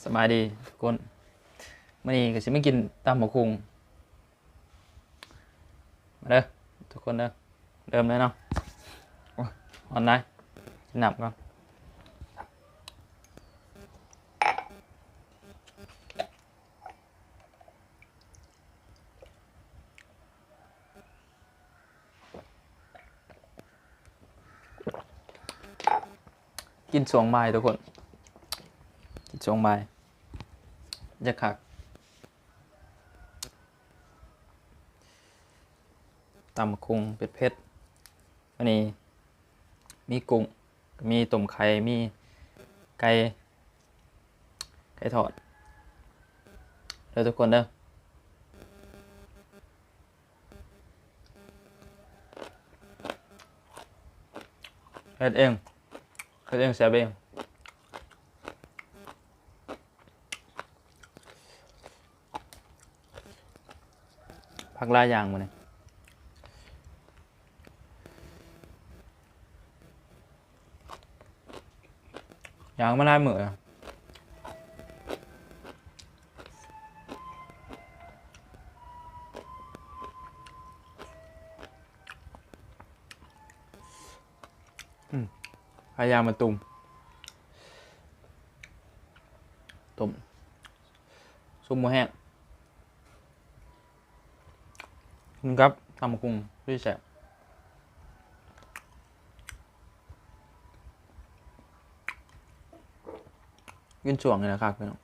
สบายดีทุกคนมื่อนี้ก็สิไม่กินตำบักหุ่งมาเด้อทุกคนเด้อเริ่มเลยเนาะโอ้ยออนได้กินหนับก่อนกินสวงใบายทุกคนกินสวงใบายจะคักตำบักหุ่งเผ็ดๆวันนี้มีกุ้งมีต้มไข่มีไก่ทอดเด้อทุกคนเด้อเฮ็ดเองแซ่บเองผักหลายอย่างมื้อนี้อย่างมาหลายมื้ออะหลายอย่างมาตุ่มต้มซุปหมูแห้งครับตำบักหุ่งพี่แซ่บกินช่วงนี่นะครับพี่น้อง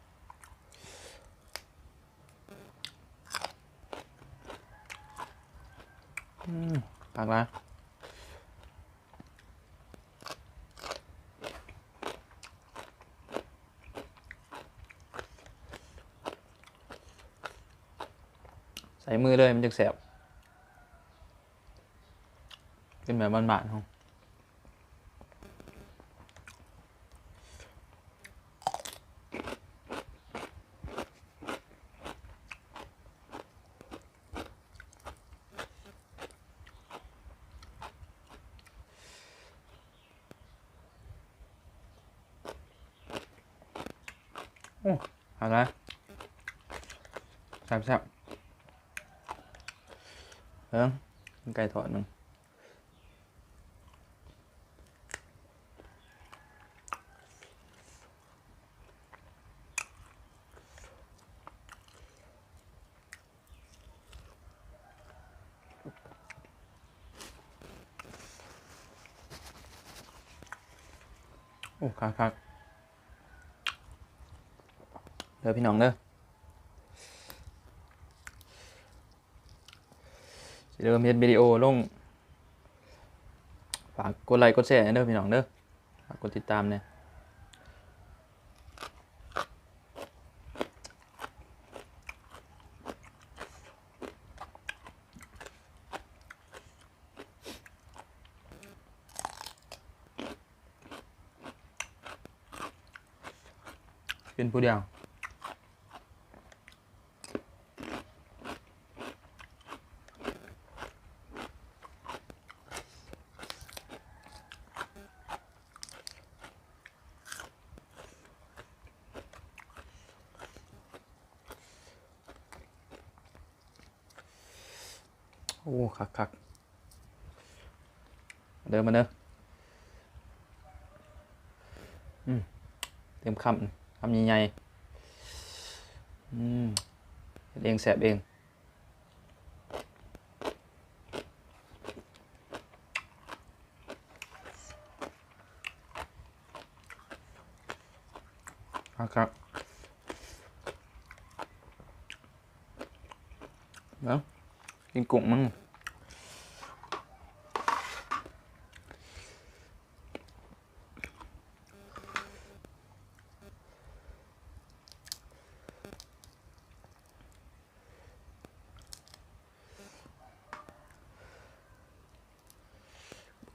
ผักละใส่มือเลยมันจะแสบเป็นแบบบ้านๆเขาโอ้ผักละแซ่บไก่ทอดหนึ่งโอ้คักเด้อพี่น้องเด้อสิเริ่มเฮ็ดวิดีโอลงฝากกดไลค์กดแชร์เด้อพี่น้องเด้อฝากกดติดตามเนี่ยเป็นผู้เดียวโอ้คักเด้อมาเด้อเต็มคำใหญ่ๆเฮ็ดเองแซ่บเองคักเนาะกินกุ้งมั้ง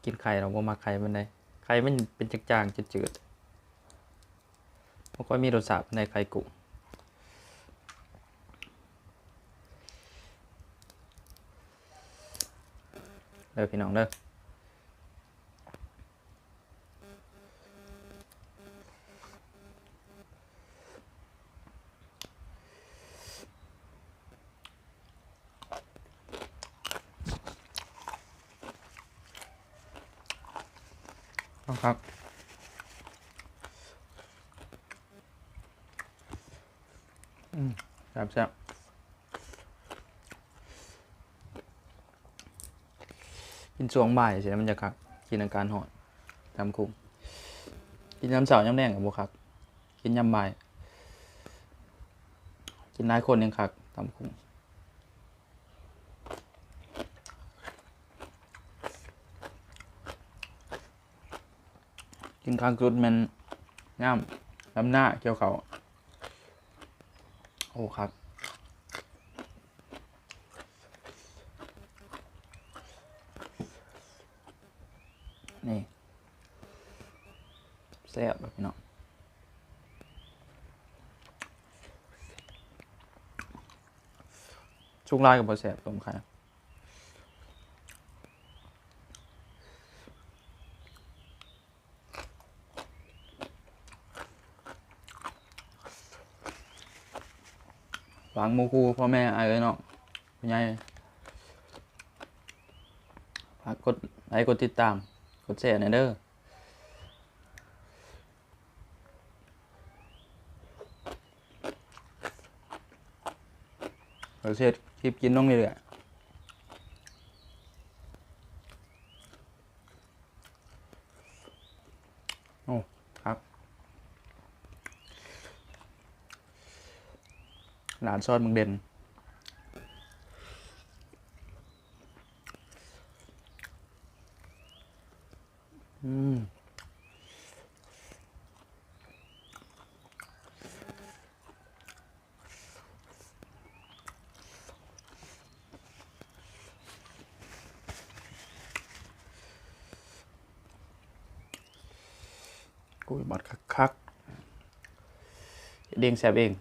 กินไข่เราบ่มาไข่มันได้ไข่มันเป็นจางๆจืดๆบ่ค่อยมีรสชาติในไข่กุ้งเด้อพี่น้องเด้อ ครับแซ่บกินช่วงบ่ายใช่ไหมมันจะคักกินอาการหอดตำคุงกินยำเสาร์ยำแดงกับบุคักกินยำบ่ายกินหลายคนยังคักตำคุงกินข้างจุดมันย่ำลำหน้าเกี่ยวเขาโอ้ครับนี่แซ่บแบบพี่น้องชุกลายกับบะแซ่บต้มไข่หวังโมคูพ่อแม่ไอ้เลยเนาะคุณยายฝากกดไลค์กดติดตามกดแชร์หน่อยเด้อเราเช็ดคลิปกินน้องนี่เลยโอ้ครับหลานซอสมึงเด่นกุยบัดคักเด้งแซ่บเอง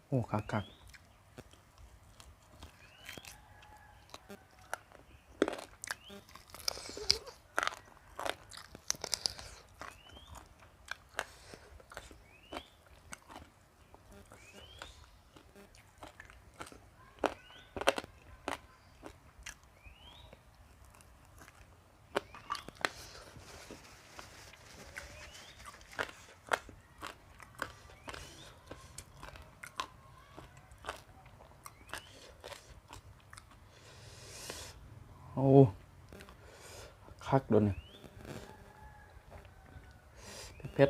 โอ้คักโอ้คักโดนเนี่ยเผ็ด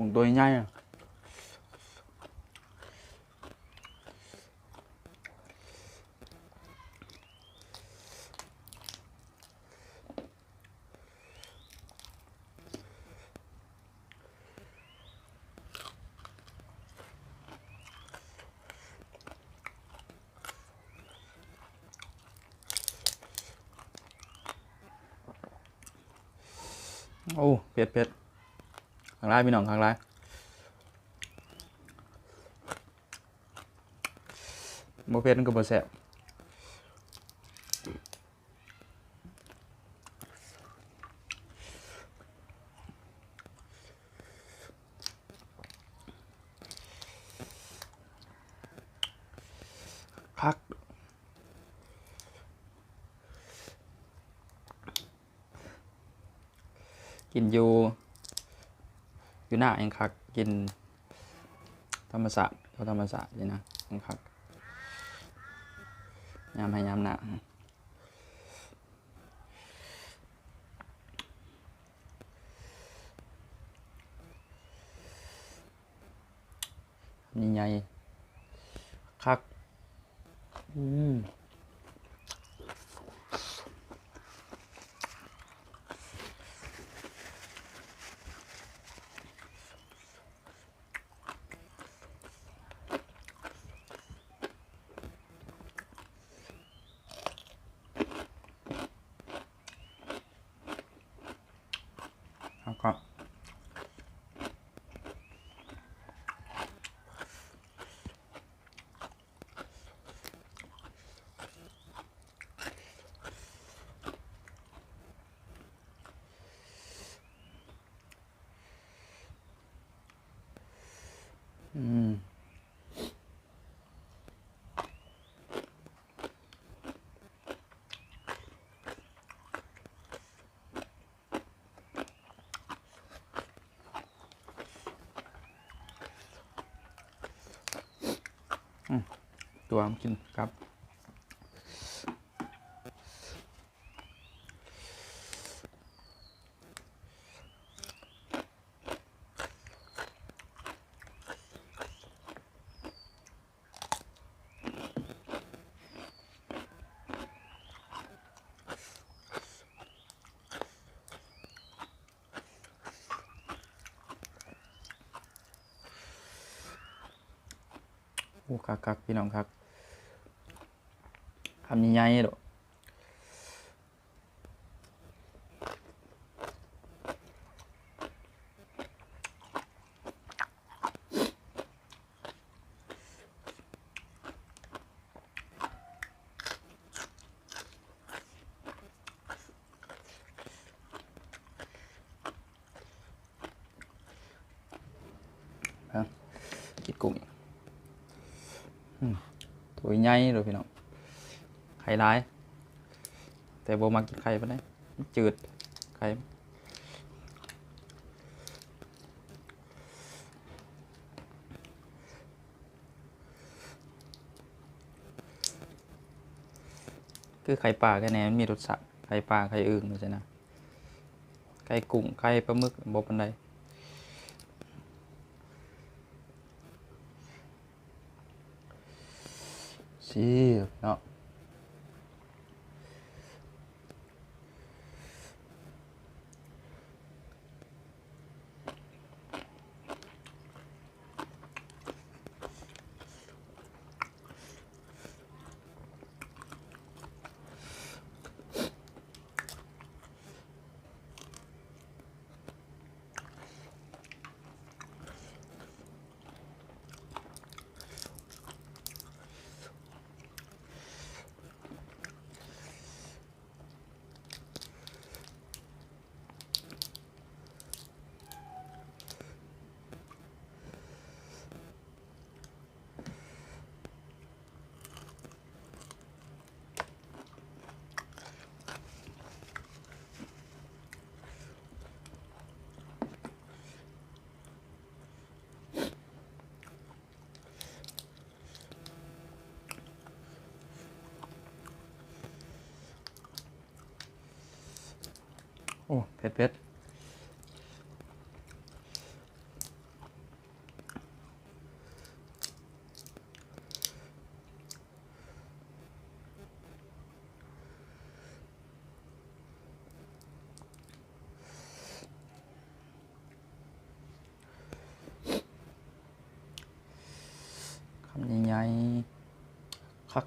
ของตัวใหญ่อะโอ้เผ็ดข้างล่างพี่น้องข้างล่างโมเผ็ดมันก็บ่แซ่บคักกินอยู่หน้าเองคักกินธรรมศาสตร์เขาธรรมศาสตร์นี่นะเองคักยามให้ยามหน้า นี่ใหญ่คักแล้วก็ตัวมันกินครับโอ้คักพี่น้องครับคำใหญ่ๆดอกกินกุ้งตัวใหญ่เลยพี่น้องไข่ร้ายแต่บ่มากินไข่ปานใดมันจืดไข่คือไข่ปลาแค่นี้มันมีรสชาติไข่ปลาไข่อึ่งนี่ใช่นะไข่กุ้งไข่ปลาหมึกบ่ปานใดสิเนาะโอ้เผ็ดคำใหญ่ๆคัก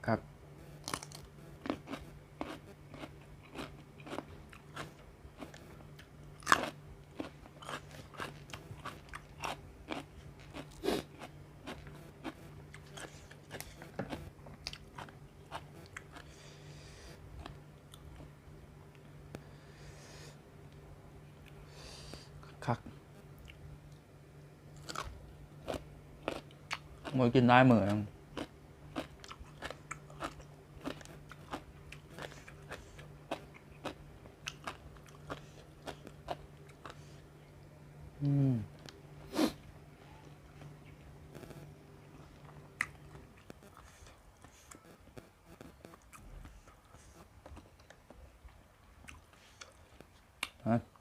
ครับ มวยกินได้เหมือน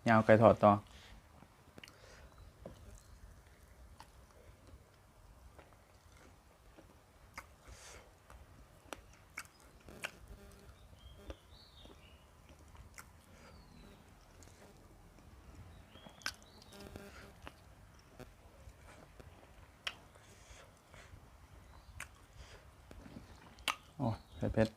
ยาวไก่ทอดต่อโอ้เผ็ด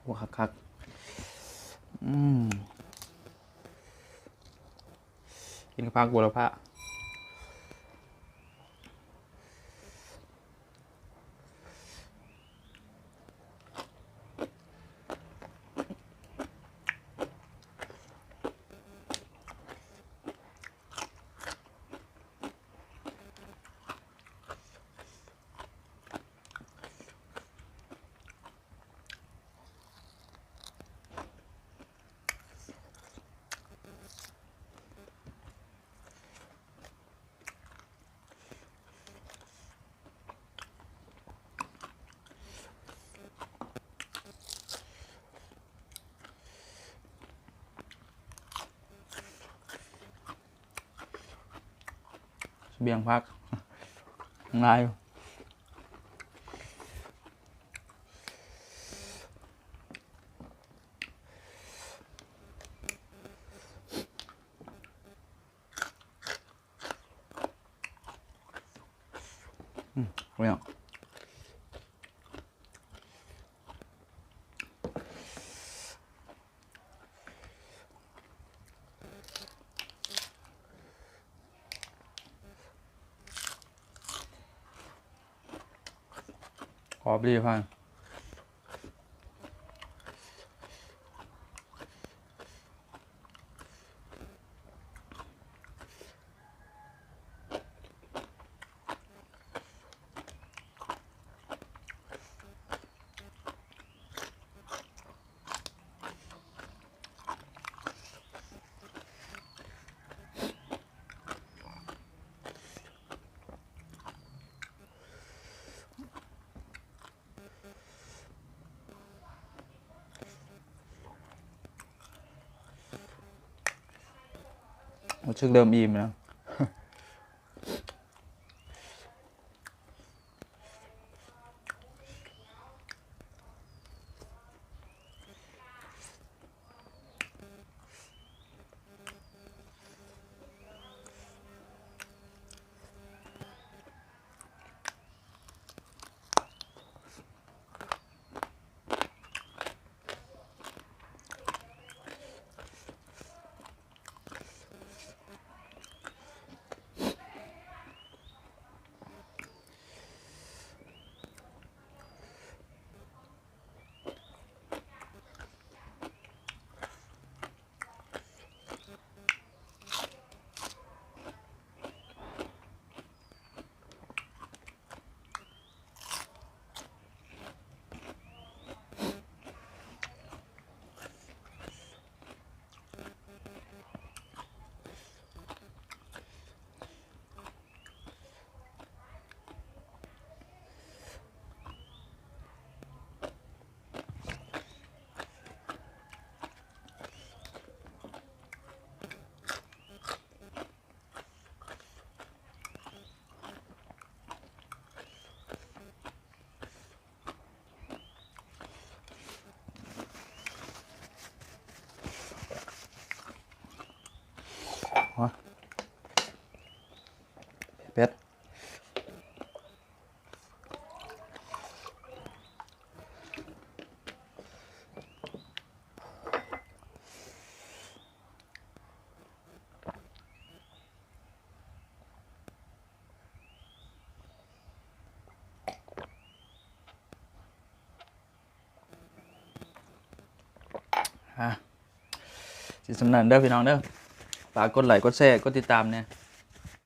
หัวคักกินกับผักบัวละพะเบียงพักง่ายเนี่ยขอบรีพันรู้สึกเริ่มอิ่มแล้ว สิสำนันเด้อพี่น้องเด้อฝากกดไลค์กดแชร์กดติดตามเนี่ย